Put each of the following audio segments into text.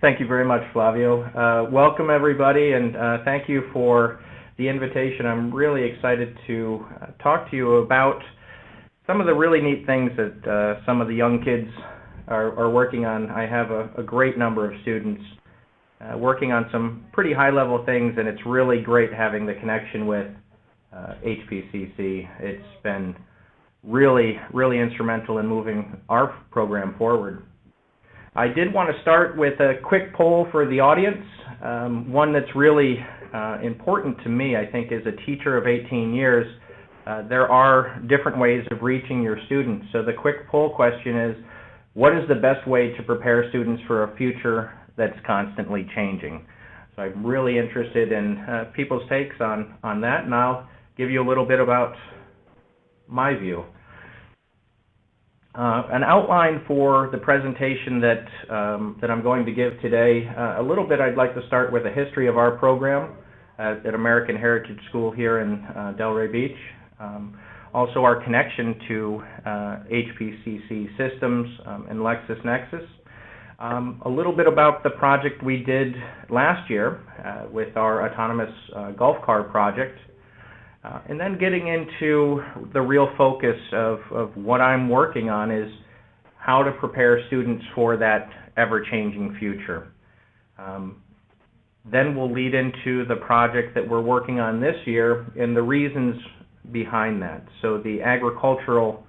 Thank you very much, Flavio. Welcome, everybody, and thank you for the invitation. I'm really excited to talk to you about some of the really neat things that some of the young kids are working on. I have a great number of students working on some pretty high-level things, and it's really great having the connection with HPCC. It's been really instrumental in moving our program forward. I did want to start with a quick poll for the audience, one that's really important to me, I think, as a teacher of 18 years. There are different ways of reaching your students. So the quick poll question is, what is the best way to prepare students for a future that's constantly changing? So I'm really interested in people's takes on that, and I'll give you a little bit about my view. An outline for the presentation that I'm going to give today. A little bit, I'd like to start with a history of our program at American Heritage School here in Delray Beach. Also our connection to HPCC systems and Lexus Nexus. A little bit about the project we did last year with our autonomous golf cart project. And then getting into the real focus of what I'm working on is how to prepare students for that ever-changing future. Then we'll lead into the project that we're working on this year and the reasons behind that. So the agricultural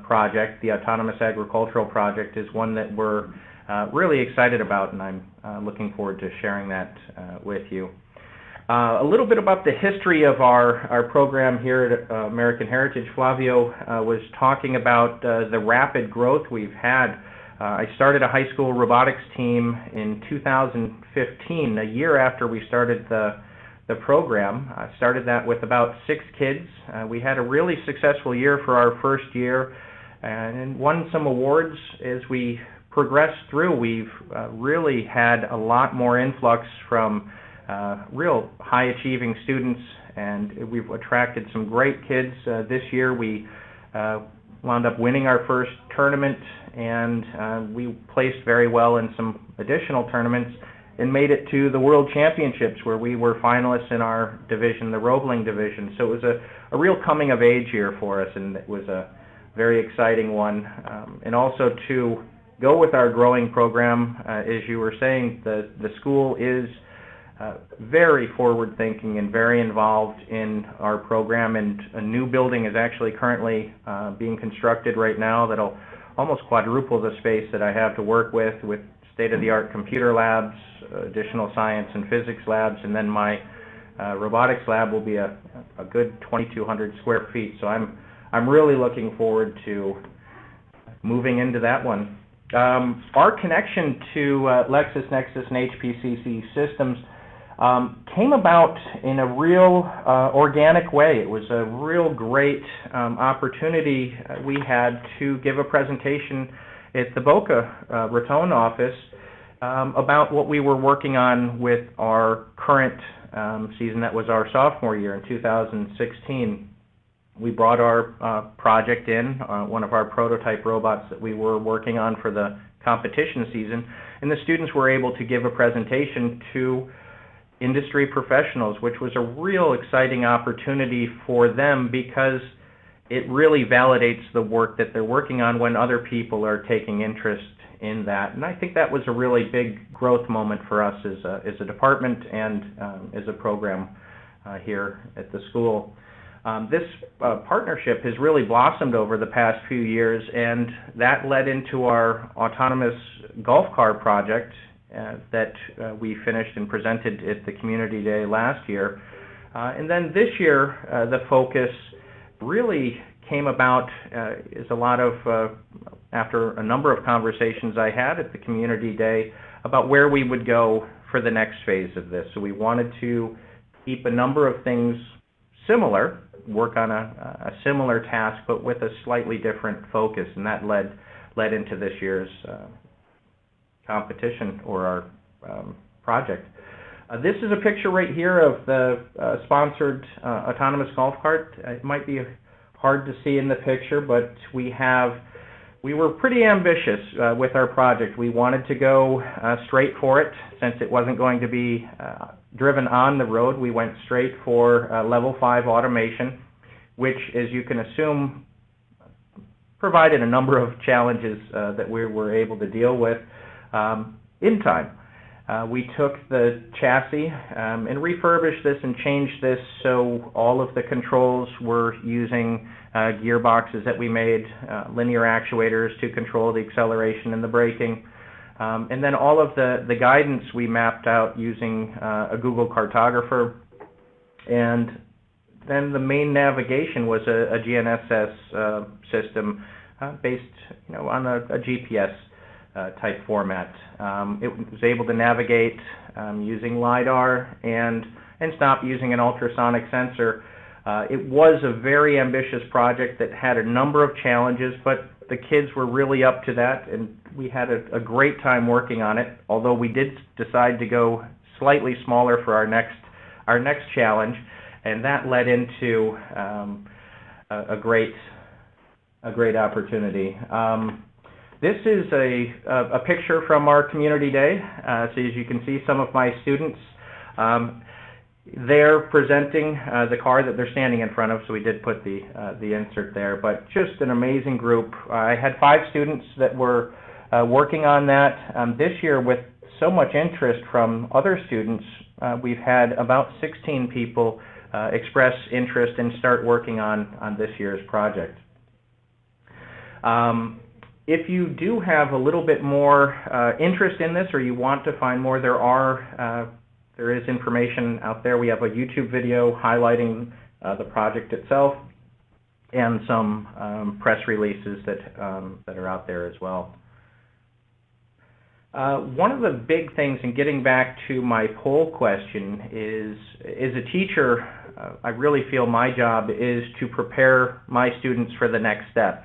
project, the autonomous agricultural project, is one that we're really excited about, and I'm looking forward to sharing that with you. A little bit about the history of our program here at American Heritage. Flavio was talking about the rapid growth we've had. I started a high school robotics team in 2015, a year after we started the program. I started that with about 6 kids. We had a really successful year for our first year and won some awards. As we progressed through, we've really had a lot more influx from real high-achieving students, and we've attracted some great kids. This year we wound up winning our first tournament, and we placed very well in some additional tournaments and made it to the World Championships, where we were finalists in our division, the Roebling division. So it was a real coming-of-age year for us, and it was a very exciting one. And also to go with our growing program, as you were saying, the school is very forward-thinking and very involved in our program, and a new building is actually currently being constructed right now that'll almost quadruple the space that I have to work with state-of-the-art computer labs, additional science and physics labs, and then my robotics lab will be a good 2,200 square feet. So I'm really looking forward to moving into that one. Our connection to Lexus Nexus and HPCC systems came about in a real organic way. It was a real great opportunity we had to give a presentation at the Boca Raton office about what we were working on with our current season. That was our sophomore year in 2016. We brought our project in, one of our prototype robots that we were working on for the competition season, and the students were able to give a presentation to industry professionals, which was a real exciting opportunity for them because it really validates the work that they're working on when other people are taking interest in that. And I think that was a really big growth moment for us as a department and as a program here at the school. This partnership has really blossomed over the past few years, and that led into our autonomous golf cart project that we finished and presented at the Community Day last year. And then this year, the focus really came about is a lot of, after a number of conversations I had at the Community Day about where we would go for the next phase of this. So we wanted to keep a number of things similar, work on a similar task, but with a slightly different focus, and that led into this year's competition or our project. This is a picture right here of the sponsored autonomous golf cart. It might be hard to see in the picture, but we have we were pretty ambitious with our project. We wanted to go straight for it. Since it wasn't going to be driven on the road, we went straight for level 5 automation, which, as you can assume, provided a number of challenges that we were able to deal with in time. We took the chassis and refurbished this and changed this so all of the controls were using gearboxes that we made, linear actuators to control the acceleration and the braking. And then all of the guidance we mapped out using a Google cartographer. And then the main navigation was a GNSS system based on a GPS type format. It was able to navigate using LiDAR and stop using an ultrasonic sensor. It was a very ambitious project that had a number of challenges, but the kids were really up to that, and we had a great time working on it, although we did decide to go slightly smaller for our next challenge, and that led into a great opportunity. This is a picture from our community day. So as you can see, some of my students, they're presenting the car that they're standing in front of, so we did put the insert there, but just an amazing group. I had 5 students that were working on that. This year, with so much interest from other students, we've had about 16 people express interest and start working on this year's project. If you do have a little bit more interest in this, or you want to find more, there is information out there. We have a YouTube video highlighting the project itself, and some press releases that are out there as well. One of the big things, in getting back to my poll question, is as a teacher, I really feel my job is to prepare my students for the next step.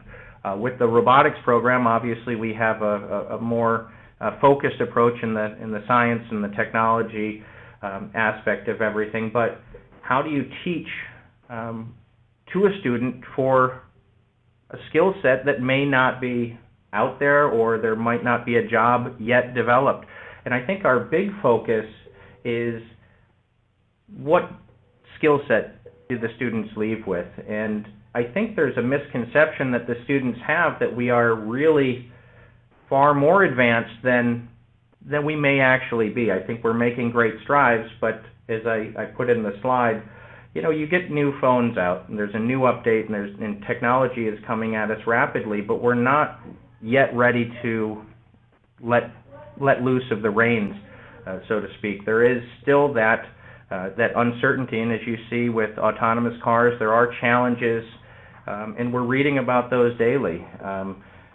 With the robotics program, obviously we have a more focused approach in the science and the technology aspect of everything, but how do you teach to a student for a skill set that may not be out there, or there might not be a job yet developed? And I think our big focus is, what skill set do the students leave with? And I think there's a misconception that the students have that we are really far more advanced than we may actually be. I think we're making great strides, but as I put in the slide, you get new phones out, and there's a new update, and technology is coming at us rapidly, but we're not yet ready to let loose of the reins, so to speak. There is still that uncertainty, and as you see with autonomous cars, there are challenges, and we're reading about those daily.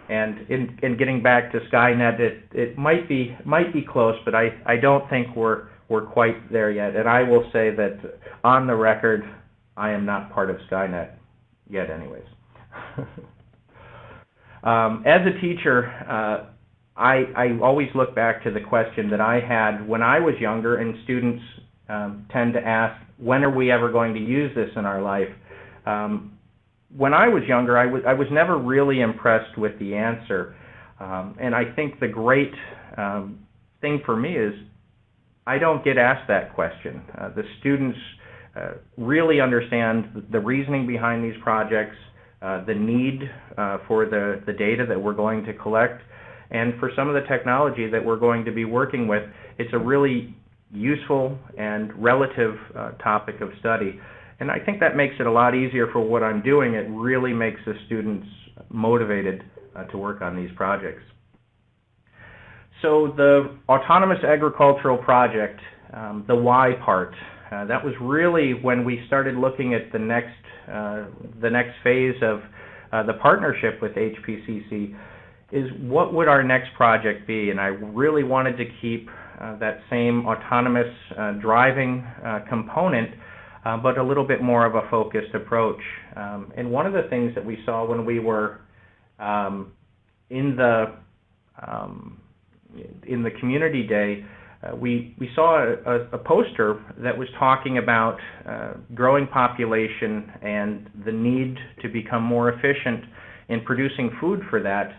And in getting back to Skynet, it might be close, but I don't think we're quite there yet. And I will say that on the record, I am not part of Skynet yet, anyways. As a teacher, I always look back to the question that I had when I was younger, and students tend to ask, when are we ever going to use this in our life? When I was younger, I was never really impressed with the answer. And I think the great thing for me is I don't get asked that question. The students really understand the reasoning behind these projects, the need for the data that we're going to collect, and for some of the technology that we're going to be working with. It's a really useful and relative topic of study. And I think that makes it a lot easier for what I'm doing. It really makes the students motivated to work on these projects. So the autonomous agricultural project, the why part, that was really when we started looking at the next phase of the partnership with HPCC, is what would our next project be? And I really wanted to keep that same autonomous driving component, but a little bit more of a focused approach. And one of the things that we saw when we were in the community day, we saw a poster that was talking about growing population and the need to become more efficient in producing food for that.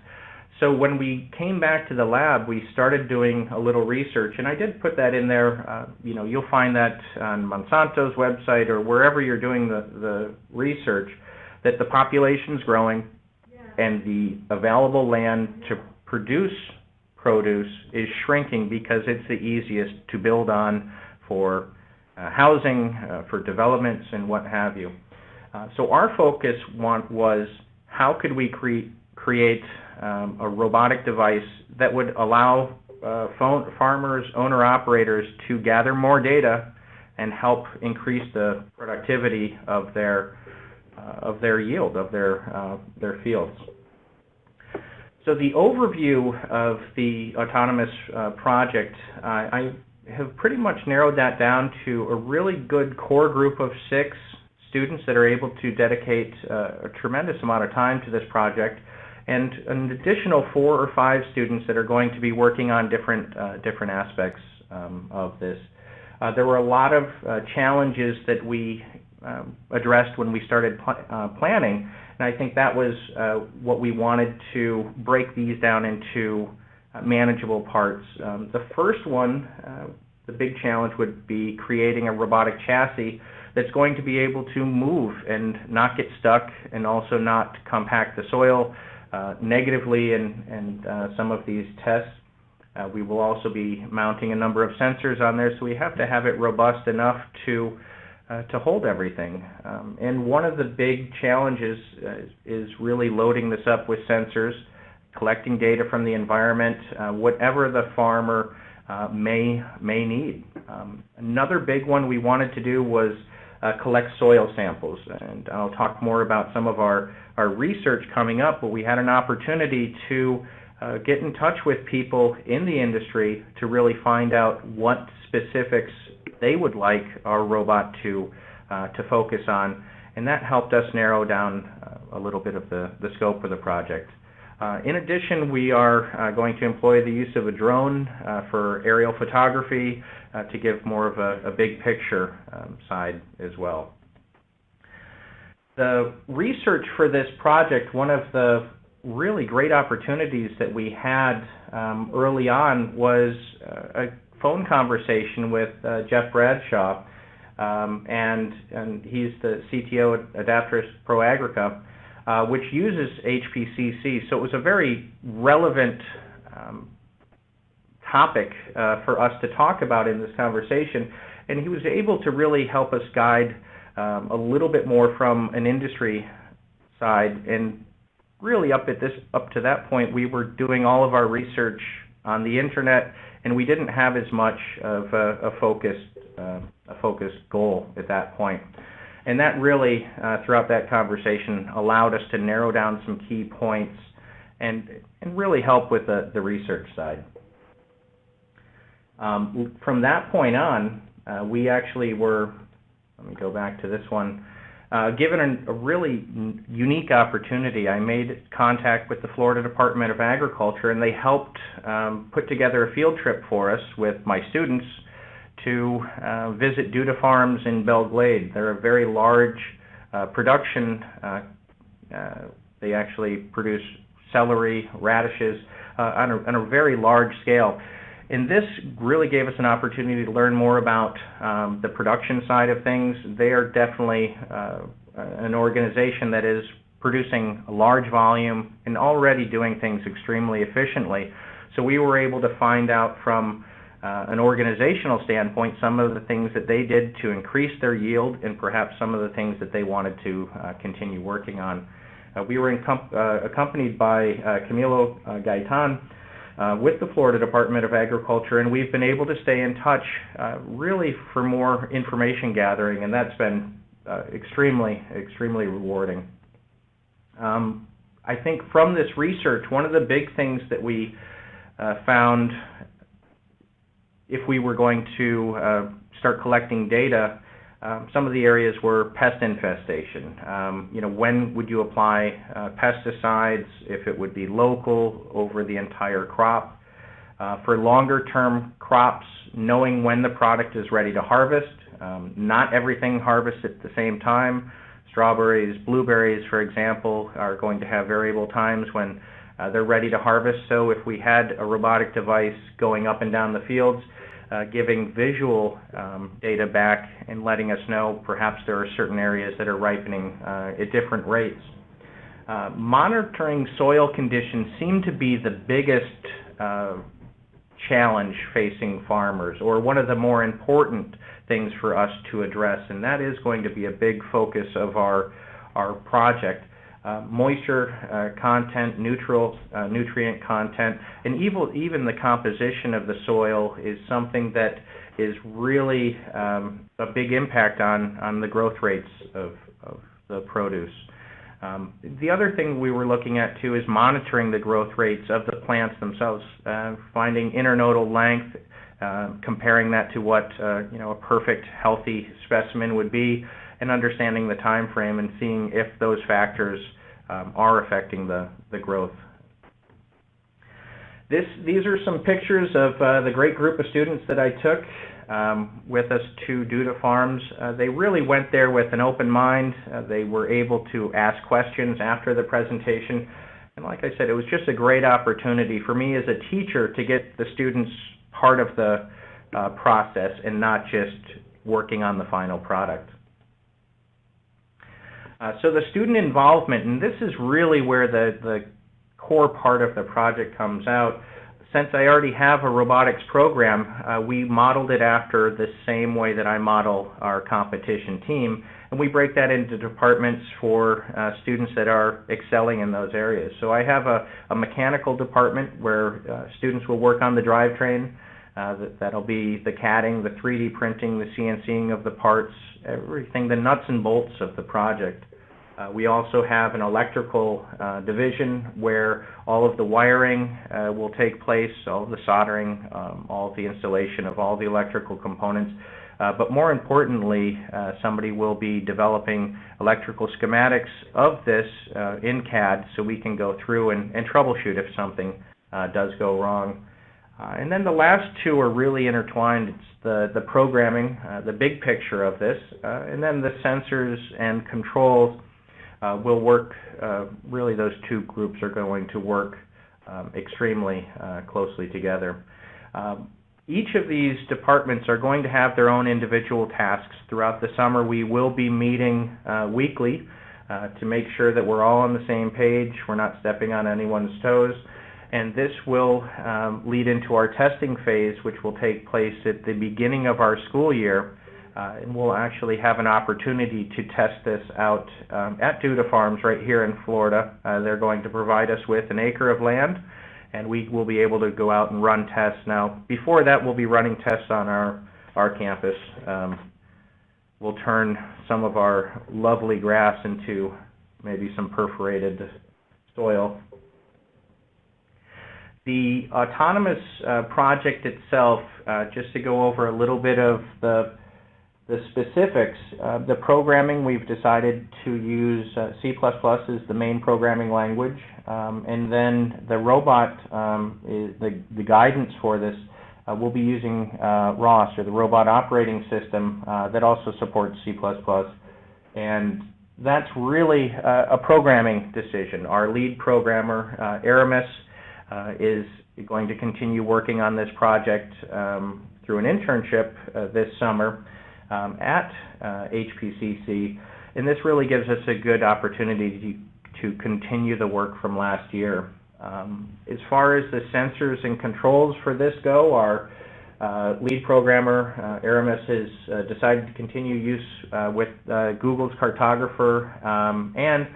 So when we came back to the lab, we started doing a little research, and I did put that in there. You'll find that on Monsanto's website or wherever you're doing the research, that the population's growing and the available land to produce produce is shrinking because it's the easiest to build on for housing, for developments, and what have you. So our focus was how could we create a robotic device that would allow farmers, owner-operators to gather more data and help increase the productivity of their yield, of their fields. So the overview of the autonomous project, I have pretty much narrowed that down to a really good core group of 6 students that are able to dedicate a tremendous amount of time to this project, and an additional 4 or 5 students that are going to be working on different aspects of this. There were a lot of challenges that we addressed when we started planning, and I think that was what we wanted to break these down into manageable parts. The first one, the big challenge would be creating a robotic chassis that's going to be able to move and not get stuck, and also not compact the soil negatively in some of these tests. We will also be mounting a number of sensors on there, so we have to have it robust enough to hold everything. And one of the big challenges is really loading this up with sensors, collecting data from the environment, whatever the farmer may need. Another big one we wanted to do was collect soil samples, and I'll talk more about some of our research coming up, but we had an opportunity to get in touch with people in the industry to really find out what specifics they would like our robot to focus on, and that helped us narrow down a little bit of the scope of the project. In addition, we are going to employ the use of a drone for aerial photography to give more of a big picture side as well. The research for this project, one of the really great opportunities that we had early on was a phone conversation with Jeff Bradshaw, and he's the CTO at Adaptris Pro Agrica, which uses HPCC. So it was a very relevant topic for us to talk about in this conversation, and he was able to really help us guide a little bit more from an industry side. And really up to that point, we were doing all of our research on the internet, and we didn't have as much of a focused goal at that point. And that really, throughout that conversation, allowed us to narrow down some key points and really help with the research side. From that point on, we actually were, let me go back to this one, given a really unique opportunity. I made contact with the Florida Department of Agriculture, and they helped put together a field trip for us with my students to visit Duda Farms in Belle Glade. They're a very large production. They actually produce celery, radishes on a very large scale. And this really gave us an opportunity to learn more about the production side of things. They are definitely an organization that is producing a large volume and already doing things extremely efficiently. So we were able to find out from an organizational standpoint some of the things that they did to increase their yield, and perhaps some of the things that they wanted to continue working on. We were accompanied by Camilo Gaitan with the Florida Department of Agriculture, and we've been able to stay in touch really for more information gathering, and that's been extremely rewarding. I think from this research, one of the big things that we found, if we were going to start collecting data, some of the areas were pest infestation. When would you apply pesticides, if it would be local over the entire crop. For longer term crops, knowing when the product is ready to harvest. Not everything harvests at the same time. Strawberries, blueberries, for example, are going to have variable times when they're ready to harvest. So if we had a robotic device going up and down the fields, giving visual data back and letting us know perhaps there are certain areas that are ripening at different rates. Monitoring soil conditions seem to be the biggest challenge facing farmers, or one of the more important things for us to address, and that is going to be a big focus of our project. Moisture content, nutrient content, and even the composition of the soil is something that is really a big impact on the growth rates of the produce. The other thing we were looking at too is monitoring the growth rates of the plants themselves, finding internodal length, comparing that to what a perfect healthy specimen would be, and understanding the time frame and seeing if those factors are affecting the growth. These are some pictures of the great group of students that I took with us to Duda Farms. They really went there with an open mind. They were able to ask questions after the presentation. And like I said, it was just a great opportunity for me as a teacher to get the students part of the process and not just working on the final product. So the student involvement, and this is really where the core part of the project comes out. Since I already have a robotics program, we modeled it after the same way that I model our competition team, and we break that into departments for students that are excelling in those areas. So I have a mechanical department where students will work on the drivetrain. That'll be the CADing, the 3D printing, the CNCing of the parts, everything, the nuts and bolts of the project. We also have an electrical division where all of the wiring will take place, all of the soldering, all of the installation of all the electrical components. But more importantly, somebody will be developing electrical schematics of this in CAD so we can go through and troubleshoot if something does go wrong. And then the last two are really intertwined. It's the programming, the big picture of this, and then the sensors and controls will work, really those two groups are going to work extremely closely together. Each of these departments are going to have their own individual tasks. Throughout the summer we will be meeting weekly to make sure that we're all on the same page, we're not stepping on anyone's toes. And this will lead into our testing phase, which will take place at the beginning of our school year. And we'll actually have an opportunity to test this out at Duda Farms right here in Florida. They're going to provide us with an acre of land, and we will be able to go out and run tests. Now, before that, we'll be running tests on our campus. We'll turn some of our lovely grass into maybe some perforated soil. The autonomous project itself, just to go over a little bit of the specifics, the programming, we've decided to use C++ as the main programming language, and then the robot, the guidance for this, we'll be using ROS, or the Robot Operating System, that also supports C++, and that's really a programming decision. Our lead programmer, Aramis, is going to continue working on this project through an internship this summer at HPCC, and this really gives us a good opportunity to continue the work from last year. As far as the sensors and controls for this go, our lead programmer, Aramis, has decided to continue use with Google's cartographer and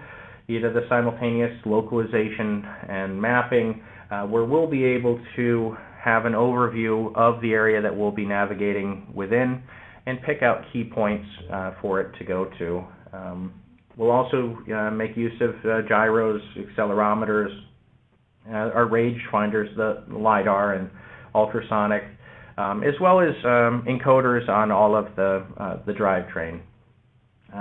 the simultaneous localization and mapping, where we'll be able to have an overview of the area that we'll be navigating within and pick out key points for it to go to. We'll also make use of gyros, accelerometers, our range finders, the LiDAR and ultrasonic, as well as encoders on all of the drivetrain.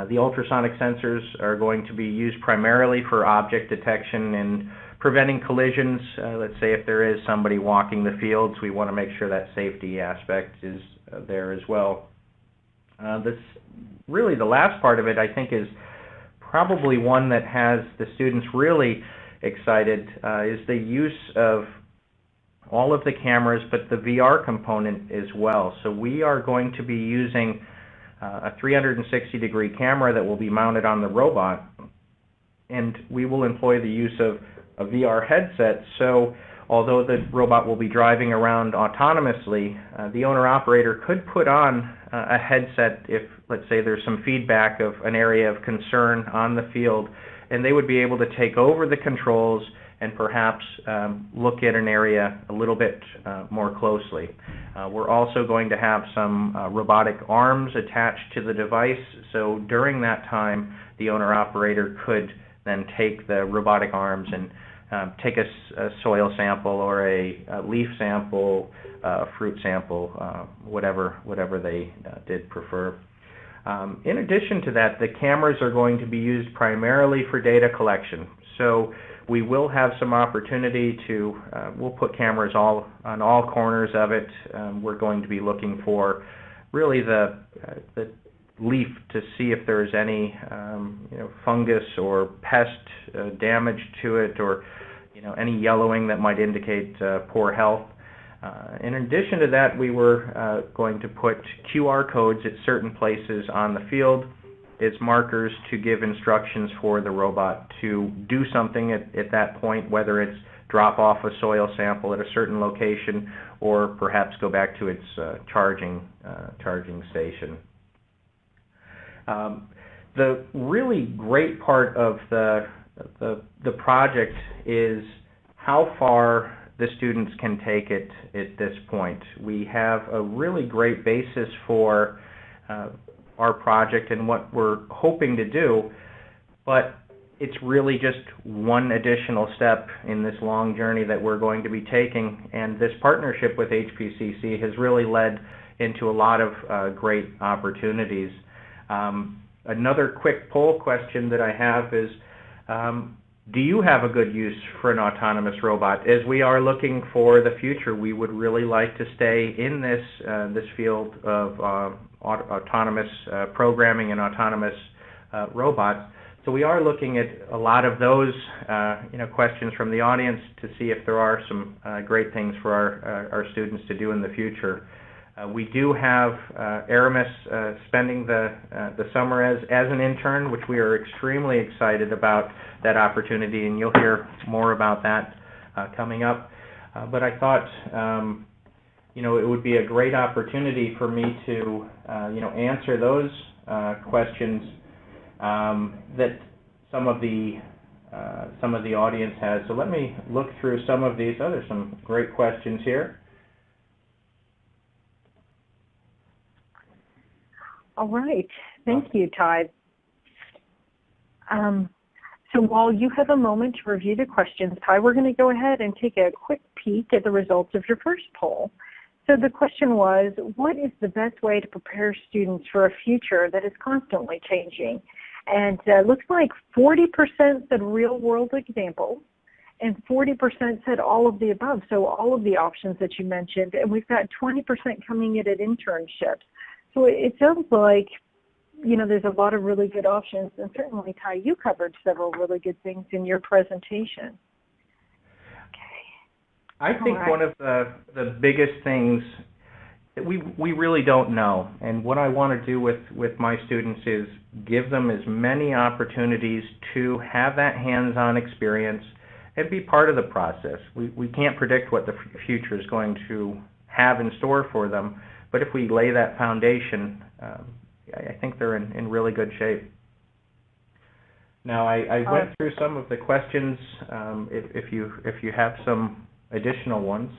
The ultrasonic sensors are going to be used primarily for object detection and preventing collisions. Let's say if there is somebody walking the fields, we want to make sure that safety aspect is there as well. Really the last part of it, I think, is probably one that has the students really excited is the use of all of the cameras, but the VR component as well. So we are going to be using a 360-degree camera that will be mounted on the robot, and we will employ the use of a VR headset. So although the robot will be driving around autonomously, the owner-operator could put on a headset if, let's say, there's some feedback of an area of concern on the field, and they would be able to take over the controls and perhaps look at an area a little bit more closely. We're also going to have some robotic arms attached to the device, so during that time, the owner-operator could then take the robotic arms and take a soil sample or a leaf sample, a fruit sample, whatever they did prefer. In addition to that, the cameras are going to be used primarily for data collection. So we will have some opportunity to, we'll put cameras on all corners of it. We're going to be looking for really the leaf to see if there's any fungus or pest damage to it, or any yellowing that might indicate poor health. In addition to that, we were going to put QR codes at certain places on the field as markers to give instructions for the robot to do something at that point, whether it's drop off a soil sample at a certain location or perhaps go back to its charging station. The really great part of the project is how far the students can take it at this point. We have a really great basis for our project and what we're hoping to do, but it's really just one additional step in this long journey that we're going to be taking, and this partnership with HPCC has really led into a lot of great opportunities. Another quick poll question that I have is, do you have a good use for an autonomous robot? As we are looking for the future, we would really like to stay in this field of autonomous programming and autonomous robots. So we are looking at a lot of those questions from the audience to see if there are some great things for our students to do in the future. We do have Aramis spending the summer as an intern, which we are extremely excited about that opportunity, and you'll hear more about that coming up. But I thought it would be a great opportunity for me to answer those questions that some of the audience has. So let me look through some of these. There's some great questions here. All right. Thank you, Ty. So while you have a moment to review the questions, Ty, we're going to go ahead and take a quick peek at the results of your first poll. So the question was, what is the best way to prepare students for a future that is constantly changing? And it looks like 40% said real-world examples, and 40% said all of the above, so all of the options that you mentioned. And we've got 20% coming in at internships. So it sounds like, there's a lot of really good options, and certainly, Ty, you covered several really good things in your presentation. Okay. I think one of the biggest things that we really don't know, and what I want to do with my students is give them as many opportunities to have that hands-on experience and be part of the process. We can't predict what the future is going to have in store for them, but if we lay that foundation, I think they're in really good shape. Now, I went through some of the questions. If you have some additional ones.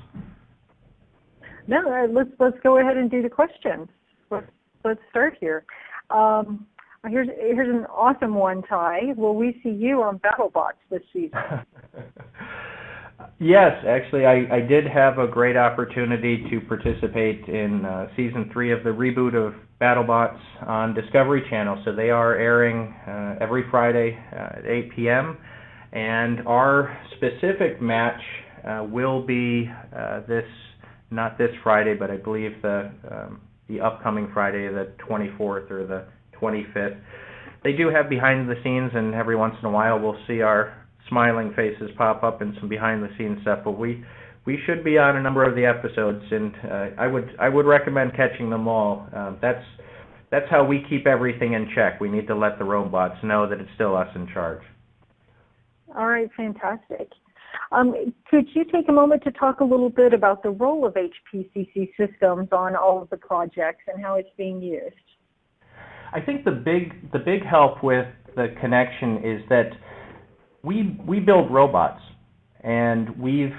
No, let's go ahead and do the questions. Let's start here. Here's an awesome one, Ty. Will we see you on BattleBots this season? Yes, actually, I did have a great opportunity to participate in Season 3 of the reboot of BattleBots on Discovery Channel. So they are airing every Friday at 8 p.m. And our specific match will be not this Friday, but I believe the upcoming Friday, the 24th or the 25th. they do have behind the scenes, and every once in a while we'll see our smiling faces pop up in some behind the scenes stuff, but we should be on a number of the episodes, and I would recommend catching them all. That's how we keep everything in check. We need to let the robots know that it's still us in charge. All right, fantastic. Could you take a moment to talk a little bit about the role of HPCC systems on all of the projects and how it's being used? I think the big help with the connection is that we build robots, and we've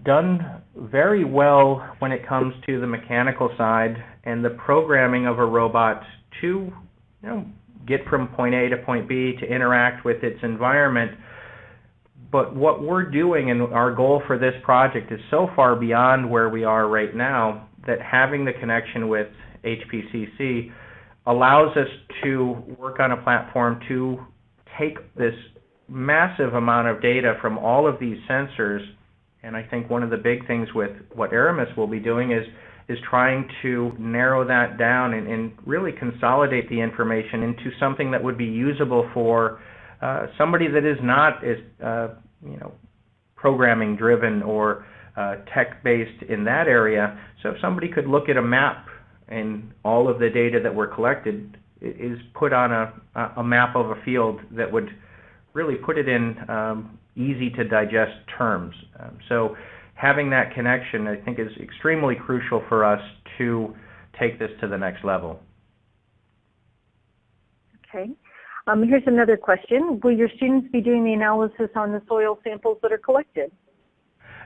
done very well when it comes to the mechanical side and the programming of a robot to get from point A to point B to interact with its environment. But what we're doing and our goal for this project is so far beyond where we are right now that having the connection with HPCC allows us to work on a platform to take this massive amount of data from all of these sensors. And I think one of the big things with what Aramis will be doing is trying to narrow that down and really consolidate the information into something that would be usable for somebody that is not as programming driven or tech based in that area. So if somebody could look at a map and all of the data that were collected is put on a map of a field that would really put it in easy to digest terms. So having that connection, I think, is extremely crucial for us to take this to the next level. Okay. Here's another question. Will your students be doing the analysis on the soil samples that are collected?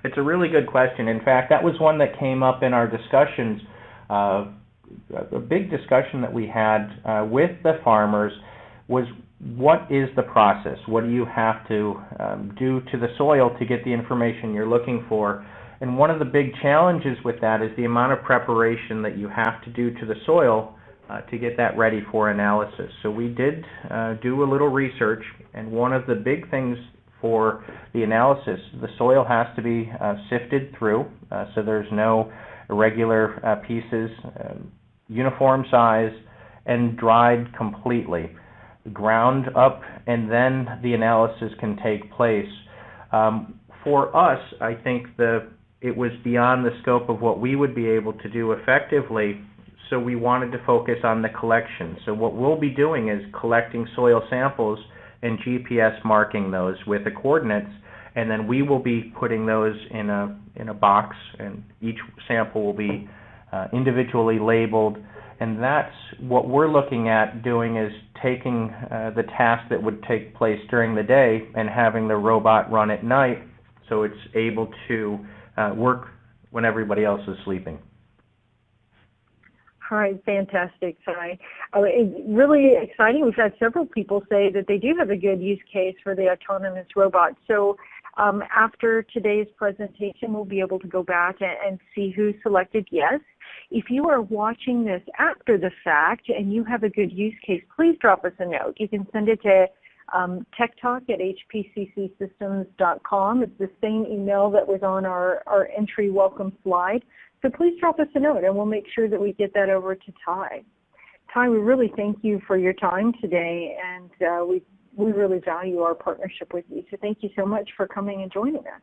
It's a really good question. In fact, that was one that came up in our discussions. A big discussion that we had with the farmers was, what is the process? What do you have to do to the soil to get the information you're looking for? And one of the big challenges with that is the amount of preparation that you have to do to the soil to get that ready for analysis. So we did do a little research, and one of the big things for the analysis, the soil has to be sifted through, so there's no irregular pieces, uniform size, and dried completely. Ground up, and then the analysis can take place. For us, I think it was beyond the scope of what we would be able to do effectively, so we wanted to focus on the collection. So what we'll be doing is collecting soil samples and GPS marking those with the coordinates, and then we will be putting those in a box, and each sample will be individually labeled. And that's what we're looking at doing, is taking the task that would take place during the day and having the robot run at night so it's able to work when everybody else is sleeping. All right, fantastic, Cy. Really exciting. We've had several people say that they do have a good use case for the autonomous robot. So after today's presentation, we'll be able to go back and see who selected yes. If you are watching this after the fact and you have a good use case, please drop us a note. You can send it to techtalk@hpccsystems.com. It's the same email that was on our entry welcome slide. So please drop us a note, and we'll make sure that we get that over to Ty. Ty, we really thank you for your time today, and we really value our partnership with you. So thank you so much for coming and joining us.